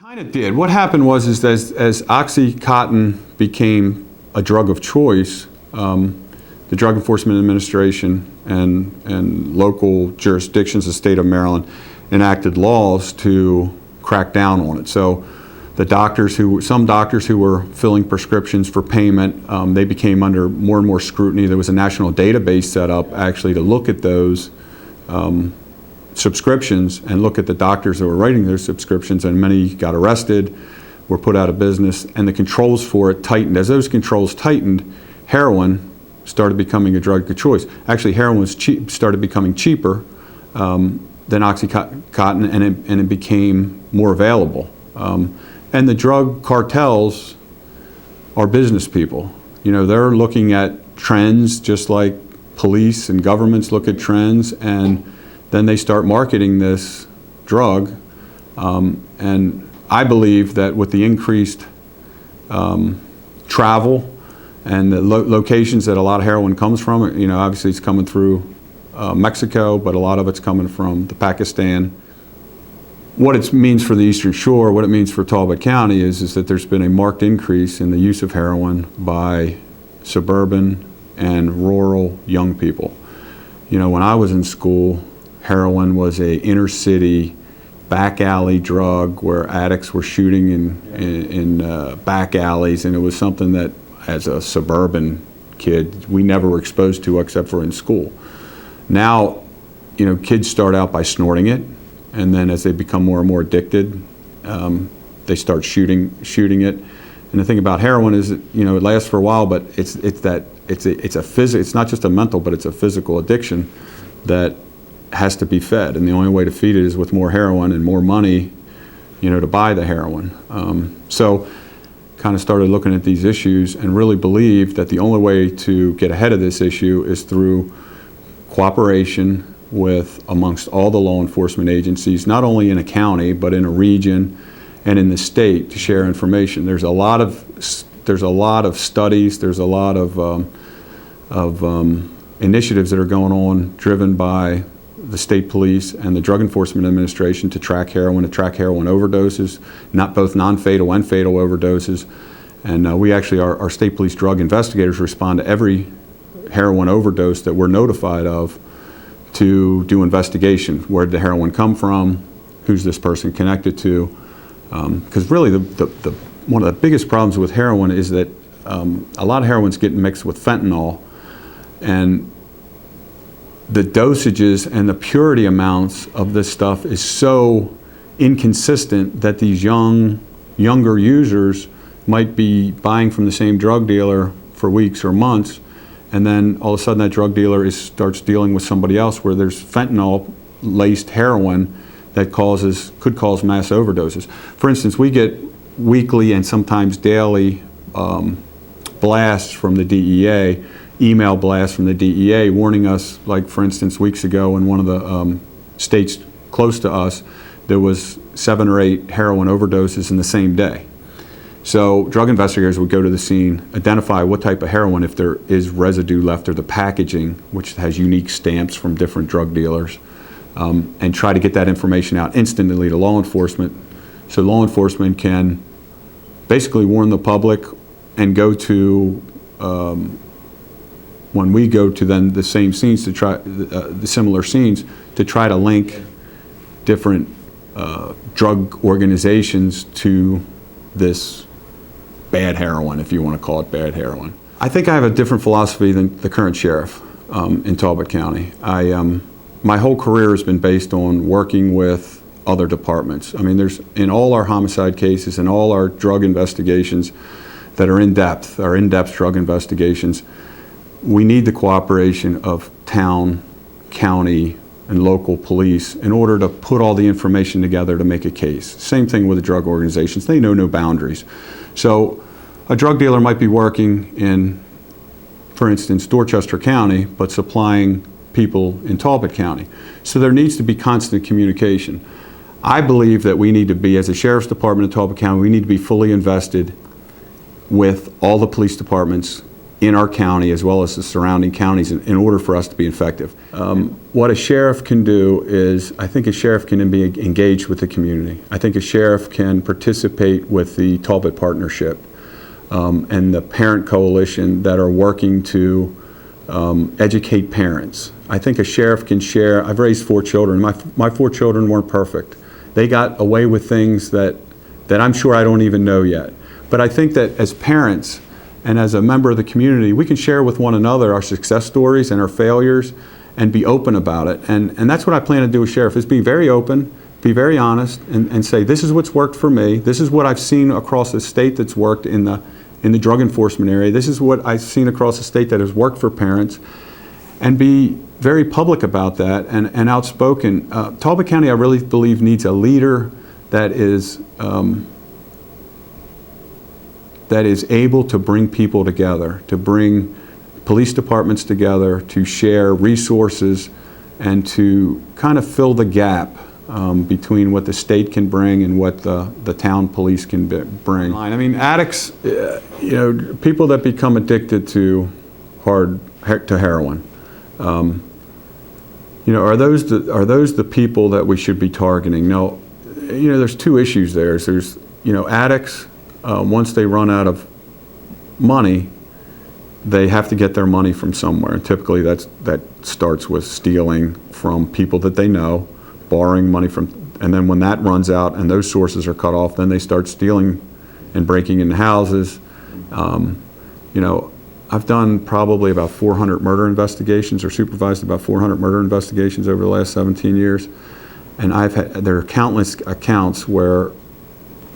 Kind of did. What happened was as Oxycontin became a drug of choice, the Drug Enforcement Administration and local jurisdictions, the state of Maryland, enacted laws to crack down on it. So the some doctors who were filling prescriptions for payment, they became under more and more scrutiny. There was a national database set up actually to look at those subscriptions and look at the doctors that were writing those subscriptions, and many got arrested, were put out of business, and the controls for it tightened. As those controls tightened, heroin started becoming a drug of choice. Actually, heroin started becoming cheaper than Oxycontin, and it became more available. And the drug cartels are business people. You know, they're looking at trends just like police and governments look at trends, and then they start marketing this drug. And I believe that with the increased travel and the locations that a lot of heroin comes from, you know, obviously it's coming through Mexico, but a lot of it's coming from Pakistan. What it means for the Eastern Shore, what it means for Talbot County is that there's been a marked increase in the use of heroin by suburban and rural young people. You know, when I was in school, heroin was a inner city back alley drug where addicts were shooting in back alleys, and it was something that as a suburban kid we never were exposed to except for in school. Now, you know, kids start out by snorting it, and then as they become more and more addicted, they start shooting it. And the thing about heroin is that, you know, it lasts for a while, but it's not just a mental, but it's a physical addiction that has to be fed, and the only way to feed it is with more heroin and more money, you know, to buy the heroin. So kind of started looking at these issues and really believed that the only way to get ahead of this issue is through cooperation with amongst all the law enforcement agencies, not only in a county but in a region and in the state, to share information. There's a lot of studies, there's a lot of initiatives that are going on driven by the state police and the Drug Enforcement Administration to track heroin overdoses, not both non-fatal and fatal overdoses. And we actually, our state police drug investigators respond to every heroin overdose that we're notified of to do investigation. Where did the heroin come from? Who's this person connected to? Because really one of the biggest problems with heroin is that a lot of heroin's getting mixed with fentanyl, and the dosages and the purity amounts of this stuff is so inconsistent that these younger users might be buying from the same drug dealer for weeks or months, and then all of a sudden that drug dealer starts dealing with somebody else where there's fentanyl-laced heroin that could cause mass overdoses. For instance, we get weekly and sometimes daily blasts from the DEA, email blasts from the DEA warning us, like for instance weeks ago in one of the states close to us, there was 7 or 8 heroin overdoses in the same day. So drug investigators would go to the scene, identify what type of heroin, if there is residue left, or the packaging, which has unique stamps from different drug dealers, and try to get that information out instantly to law enforcement, so law enforcement can basically warn the public and go to when we go to then the same scenes to try the similar scenes to try to link different drug organizations to this bad heroin, if you want to call it bad heroin. I think I have a different philosophy than the current sheriff in Talbot County. My whole career has been based on working with other departments. I mean, there's in all our homicide cases and all our drug investigations that are in-depth drug investigations, we need the cooperation of town, county, and local police in order to put all the information together to make a case. Same thing with the drug organizations. They know no boundaries. So a drug dealer might be working in, for instance, Dorchester County, but supplying people in Talbot County. So there needs to be constant communication. I believe that we need to be, as a sheriff's department in Talbot County, we need to be fully invested with all the police departments in our county as well as the surrounding counties in order for us to be effective. What a sheriff can do is, I think a sheriff can be engaged with the community. I think a sheriff can participate with the Talbot Partnership and the parent coalition that are working to educate parents. I think a sheriff can share. I've raised 4 children. My 4 children weren't perfect. They got away with things that I'm sure I don't even know yet. But I think that as parents and as a member of the community, we can share with one another our success stories and our failures and be open about it. And that's what I plan to do with sheriff, is be very open, be very honest, and say, this is what's worked for me. This is what I've seen across the state that's worked in the drug enforcement area. This is what I've seen across the state that has worked for parents, and be very public about that and outspoken. Talbot County, I really believe, needs a leader that is able to bring people together, to bring police departments together, to share resources, and to kind of fill the gap between what the state can bring and what the town police can bring. I mean, addicts, people that become addicted to heroin, are those the people that we should be targeting? No, there's 2 issues there. There's addicts. Once they run out of money, they have to get their money from somewhere. And typically that starts with stealing from people that they know, borrowing money from, and then when that runs out and those sources are cut off, then they start stealing and breaking into houses. I've done probably about 400 murder investigations, or supervised about 400 murder investigations over the last 17 years. And there are countless accounts where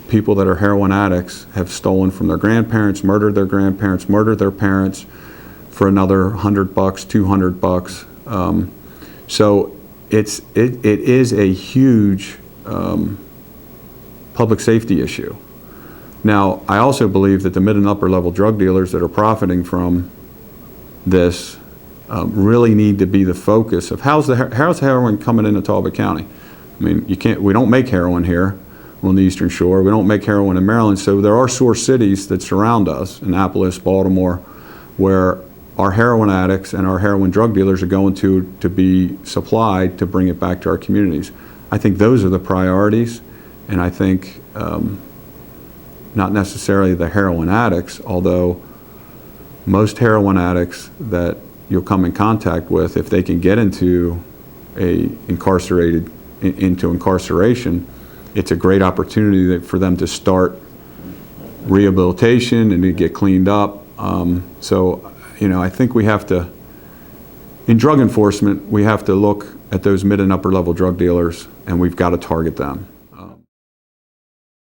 people that are heroin addicts have stolen from their grandparents, murdered their grandparents, murdered their parents for another $100, $200. So it is a huge public safety issue. Now, I also believe that the mid and upper level drug dealers that are profiting from this really need to be the focus of how's heroin coming into Talbot County. I mean, we don't make heroin here on the Eastern Shore. We don't make heroin in Maryland. So there are source cities that surround us, Annapolis, Baltimore, where our heroin addicts and our heroin drug dealers are going to be supplied to bring it back to our communities. I think those are the priorities, and I think not necessarily the heroin addicts, although most heroin addicts that you'll come in contact with, if they can get into incarceration, it's a great opportunity for them to start rehabilitation and to get cleaned up. So, I think we have to, in drug enforcement, we have to look at those mid and upper level drug dealers, and we've got to target them.